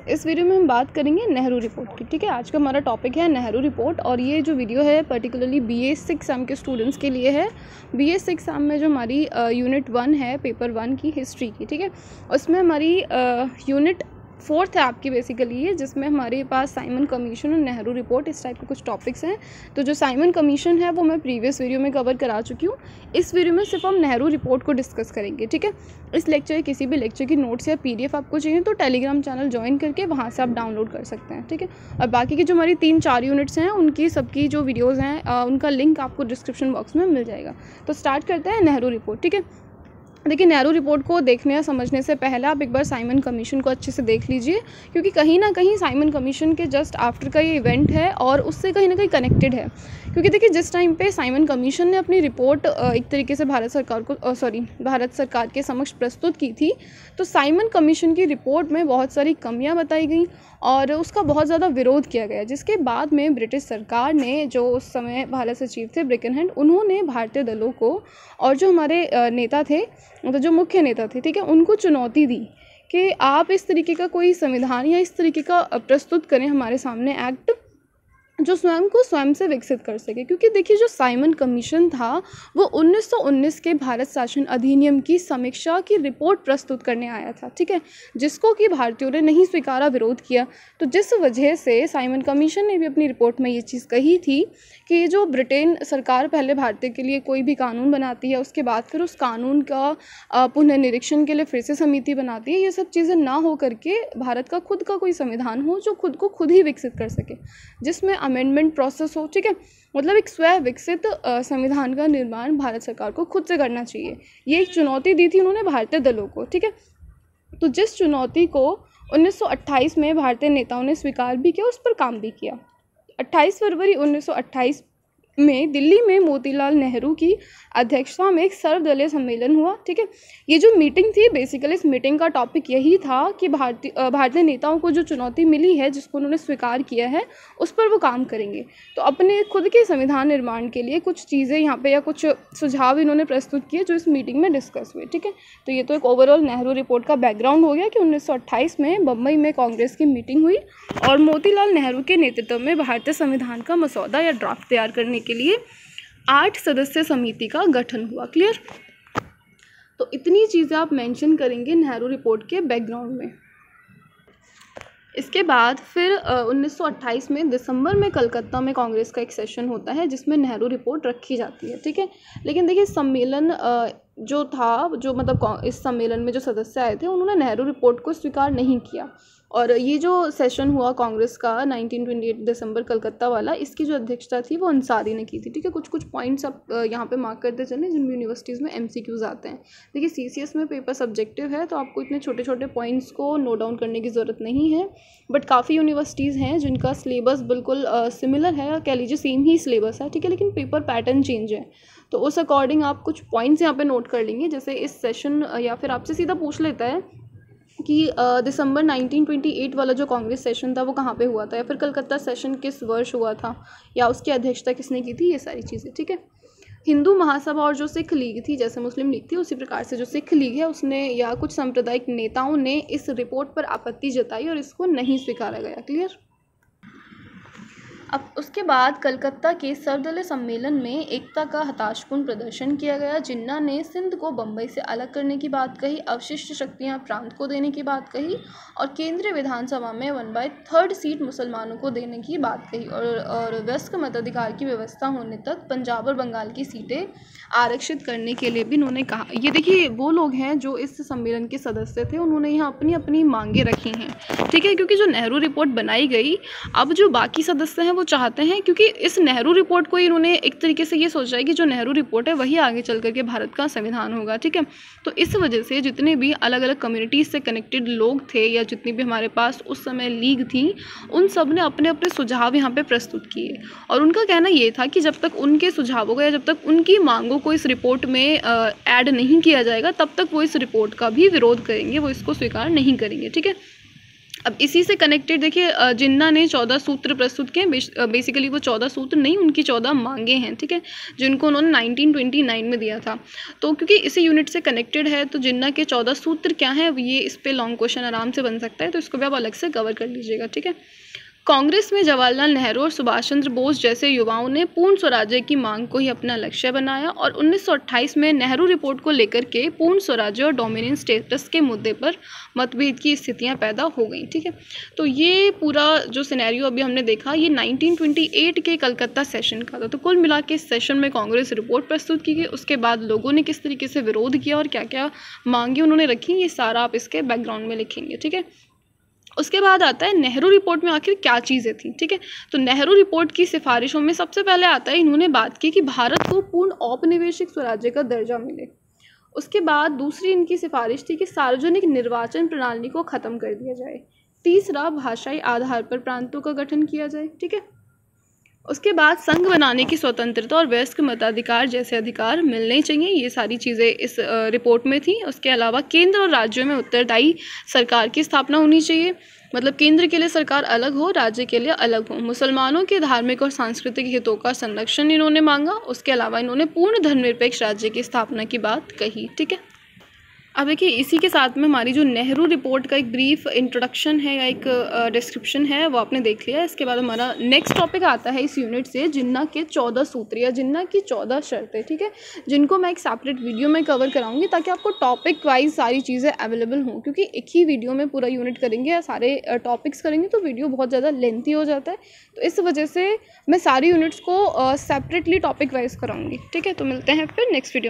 इस वीडियो में हम बात करेंगे नेहरू रिपोर्ट की। ठीक है, आज का हमारा टॉपिक है नेहरू रिपोर्ट और ये जो वीडियो है पर्टिकुलरली BA 6 एग्ज़ाम के स्टूडेंट्स के लिए है। BA 6 एग्ज़ाम में जो हमारी यूनिट 1 है, पेपर 1 की हिस्ट्री की, ठीक है, उसमें हमारी यूनिट 4 है आपकी बेसिकली ये, जिसमें हमारे पास साइमन कमीशन और नेहरू रिपोर्ट इस टाइप के कुछ टॉपिक्स हैं। तो जो साइमन कमीशन है वो मैं प्रीवियस वीडियो में कवर करा चुकी हूँ। इस वीडियो में सिर्फ हम नेहरू रिपोर्ट को डिस्कस करेंगे। ठीक है, इस लेक्चर किसी भी लेक्चर की नोट्स या PDF आपको चाहिए तो टेलीग्राम चैनल ज्वाइन करके वहाँ से आप डाउनलोड कर सकते हैं। ठीक है, और बाकी की जो हमारी 3-4 यूनिट्स हैं उनकी सबकी जो वीडियोज़ हैं उनका लिंक आपको डिस्क्रिप्शन बॉक्स में मिल जाएगा। तो स्टार्ट करते हैं नेहरू रिपोर्ट। ठीक है, देखिए नेहरू रिपोर्ट को देखने या समझने से पहले आप एक बार साइमन कमीशन को अच्छे से देख लीजिए, क्योंकि कहीं ना कहीं साइमन कमीशन के जस्ट आफ्टर का ये इवेंट है और उससे कहीं ना कहीं कनेक्टेड है। क्योंकि देखिए जिस टाइम पे साइमन कमीशन ने अपनी रिपोर्ट एक तरीके से भारत सरकार के समक्ष प्रस्तुत की थी, तो साइमन कमीशन की रिपोर्ट में बहुत सारी कमियां बताई गई और उसका बहुत ज़्यादा विरोध किया गया, जिसके बाद में ब्रिटिश सरकार ने, जो उस समय भारत सचिव थे ब्रिकनहेड, उन्होंने भारतीय दलों को और जो हमारे नेता थे, मतलब जो मुख्य नेता थे, ठीक है, उनको चुनौती दी कि आप इस तरीके का कोई संविधान या इस तरीके का प्रस्तुत करें हमारे सामने एक्ट जो स्वयं को स्वयं से विकसित कर सके। क्योंकि देखिए जो साइमन कमीशन था वो 1919 के भारत शासन अधिनियम की समीक्षा की रिपोर्ट प्रस्तुत करने आया था। ठीक है, जिसको कि भारतीयों ने नहीं स्वीकारा, विरोध किया। तो जिस वजह से साइमन कमीशन ने भी अपनी रिपोर्ट में ये चीज़ कही थी कि जो ब्रिटेन सरकार पहले भारतीय के लिए कोई भी कानून बनाती है, उसके बाद फिर उस कानून का पुनर्निरीक्षण के लिए फिर से समिति बनाती है, ये सब चीज़ें ना हो करके भारत का खुद का कोई संविधान हो जो खुद को खुद ही विकसित कर सके, जिसमें अमेंडमेंट प्रोसेस हो। ठीक है, मतलब एक स्व विकसित संविधान का निर्माण भारत सरकार को खुद से करना चाहिए। ये एक चुनौती दी थी उन्होंने भारतीय दलों को। ठीक है, तो जिस चुनौती को 1928 में भारतीय नेताओं ने स्वीकार भी किया, उस पर काम भी किया। 28 फरवरी 1928 में दिल्ली में मोतीलाल नेहरू की अध्यक्षता में एक सर्वदलीय सम्मेलन हुआ। ठीक है, ये जो मीटिंग थी, बेसिकली इस मीटिंग का टॉपिक यही था कि भारतीय नेताओं को जो चुनौती मिली है, जिसको उन्होंने स्वीकार किया है, उस पर वो काम करेंगे। तो अपने खुद के संविधान निर्माण के लिए कुछ चीज़ें यहाँ पे या कुछ सुझाव इन्होंने प्रस्तुत किए जो इस मीटिंग में डिस्कस हुए। ठीक है, तो ये तो एक ओवरऑल नेहरू रिपोर्ट का बैकग्राउंड हो गया कि 1928 में बम्बई में कांग्रेस की मीटिंग हुई और मोतीलाल नेहरू के नेतृत्व में भारतीय संविधान का मसौदा या ड्राफ्ट तैयार करने के लिए 8 सदस्य समिति का गठन हुआ। क्लियर? तो इतनी चीज़ें आप मेंशन करेंगे नेहरू रिपोर्ट के बैकग्राउंड में। इसके बाद फिर 1928 में दिसंबर में कलकत्ता में कांग्रेस का एक सेशन होता है जिसमें नेहरू रिपोर्ट रखी जाती है। ठीक है, लेकिन देखिए सम्मेलन जो था, जो मतलब इस सम्मेलन में जो सदस्य आए थे, उन्होंने नेहरू रिपोर्ट को स्वीकार नहीं किया। और ये जो सेशन हुआ कांग्रेस का 1928 दिसंबर कलकत्ता वाला, इसकी जो अध्यक्षता थी वो अंसारी ने की थी। ठीक है, कुछ पॉइंट्स आप यहाँ पे मार्क करते चलें जिन यूनिवर्सिटीज़ में MCQs आते हैं। देखिए CCS में पेपर सब्जेक्टिव है तो आपको इतने छोटे छोटे पॉइंट्स को नोट डाउन करने की ज़रूरत नहीं है, बट काफ़ी यूनिवर्सिटीज़ हैं जिनका सिलेबस बिल्कुल सिमिलर है, कह लीजिए सेम ही सिलेबस है। ठीक है, लेकिन पेपर पैटर्न चेंज है, तो उस अकॉर्डिंग आप कुछ पॉइंट्स यहाँ पे नोट कर लेंगे। जैसे इस सेशन या फिर आपसे सीधा पूछ लेता है कि दिसंबर 1928 वाला जो कांग्रेस सेशन था वो कहाँ पे हुआ था, या फिर कलकत्ता सेशन किस वर्ष हुआ था, या उसकी अध्यक्षता किसने की थी, ये सारी चीज़ें। ठीक है, हिंदू महासभा और जो सिख लीग थी, जैसे मुस्लिम लीग थी उसी प्रकार से जो सिख लीग है उसने या कुछ सांप्रदायिक नेताओं ने इस रिपोर्ट पर आपत्ति जताई और इसको नहीं स्वीकारा गया। क्लियर? अब उसके बाद कलकत्ता के सर्वदलीय सम्मेलन में एकता का हताशपूर्ण प्रदर्शन किया गया। जिन्ना ने सिंध को बम्बई से अलग करने की बात कही, अवशिष्ट शक्तियां प्रांत को देने की बात कही और केंद्रीय विधानसभा में 1/3 सीट मुसलमानों को देने की बात कही और वयस्क मताधिकार की व्यवस्था होने तक पंजाब और बंगाल की सीटें आरक्षित करने के लिए भी उन्होंने कहा। ये देखिए वो लोग हैं जो इस सम्मेलन के सदस्य थे, उन्होंने यहाँ अपनी अपनी मांगे रखी हैं। ठीक है, क्योंकि जो नेहरू रिपोर्ट बनाई गई, अब जो बाकी सदस्य हैं वो चाहते हैं, क्योंकि इस नेहरू रिपोर्ट को इन्होंने एक तरीके से ये सोचा है कि जो नेहरू रिपोर्ट है वही आगे चल करके भारत का संविधान होगा। ठीक है, तो इस वजह से जितने भी अलग अलग कम्युनिटीज़ से कनेक्टेड लोग थे या जितनी भी हमारे पास उस समय लीग थी, उन सब ने अपने अपने सुझाव यहाँ पे प्रस्तुत किए और उनका कहना ये था कि जब तक उनके सुझावों का या जब तक उनकी मांगों को इस रिपोर्ट में ऐड नहीं किया जाएगा तब तक वो इस रिपोर्ट का भी विरोध करेंगे, वो इसको स्वीकार नहीं करेंगे। ठीक है, अब इसी से कनेक्टेड देखिए जिन्ना ने 14 सूत्र प्रस्तुत किए। बेसिकली वो 14 सूत्र नहीं, उनकी 14 मांगे हैं, ठीक है, जिनको उन्होंने 1929 में दिया था। तो क्योंकि इसी यूनिट से कनेक्टेड है तो जिन्ना के 14 सूत्र क्या हैं, ये इस पे लॉन्ग क्वेश्चन आराम से बन सकता है, तो इसको भी आप अलग से कवर कर लीजिएगा, ठीक है। कांग्रेस में जवाहरलाल नेहरू और सुभाष चंद्र बोस जैसे युवाओं ने पूर्ण स्वराज्य की मांग को ही अपना लक्ष्य बनाया और 1928 में नेहरू रिपोर्ट को लेकर के पूर्ण स्वराज्य और डोमिनियन स्टेटस के मुद्दे पर मतभेद की स्थितियां पैदा हो गई, ठीक है। तो ये पूरा जो सिनेरियो अभी हमने देखा ये 1928 के कलकत्ता सेशन का था। तो कुल मिला के इस सेशन में कांग्रेस रिपोर्ट प्रस्तुत की गई, उसके बाद लोगों ने किस तरीके से विरोध किया और क्या क्या मांगे उन्होंने रखी, ये सारा आप इसके बैकग्राउंड में लिखेंगे, ठीक है। उसके बाद आता है नेहरू रिपोर्ट में आखिर क्या चीज़ें थी, ठीक है। तो नेहरू रिपोर्ट की सिफारिशों में सबसे पहले आता है, इन्होंने बात की कि भारत को पूर्ण औपनिवेशिक स्वराज्य का दर्जा मिले। उसके बाद दूसरी इनकी सिफारिश थी कि सार्वजनिक निर्वाचन प्रणाली को ख़त्म कर दिया जाए। तीसरा, भाषाई आधार पर प्रांतों का गठन किया जाए, ठीक है। उसके बाद संघ बनाने की स्वतंत्रता और वयस्क मताधिकार जैसे अधिकार मिलने चाहिए, ये सारी चीज़ें इस रिपोर्ट में थी। उसके अलावा केंद्र और राज्यों में उत्तरदायी सरकार की स्थापना होनी चाहिए, मतलब केंद्र के लिए सरकार अलग हो, राज्य के लिए अलग हो। मुसलमानों के धार्मिक और सांस्कृतिक हितों का संरक्षण इन्होंने मांगा। उसके अलावा इन्होंने पूर्ण धर्मनिरपेक्ष राज्य की स्थापना की बात कही, ठीक है। अब देखिए इसी के साथ में हमारी जो नेहरू रिपोर्ट का एक ब्रीफ इंट्रोडक्शन है या एक डिस्क्रिप्शन है वो आपने देख लिया। इसके बाद हमारा नेक्स्ट टॉपिक आता है इस यूनिट से जिन्ना के 14 सूत्र या जिन्ना की 14 शर्तें, ठीक है, जिनको मैं एक सेपरेट वीडियो में कवर कराऊंगी ताकि आपको टॉपिक वाइज सारी चीज़ें अवेलेबल हों, क्योंकि एक ही वीडियो में पूरा यूनिट करेंगे या सारे टॉपिक्स करेंगे तो वीडियो बहुत ज़्यादा लेंथी हो जाता है। तो इस वजह से मैं सारी यूनिट्स को सेपरेटली टॉपिक वाइज कराऊँगी, ठीक है। तो मिलते हैं फिर नेक्स्ट वीडियो।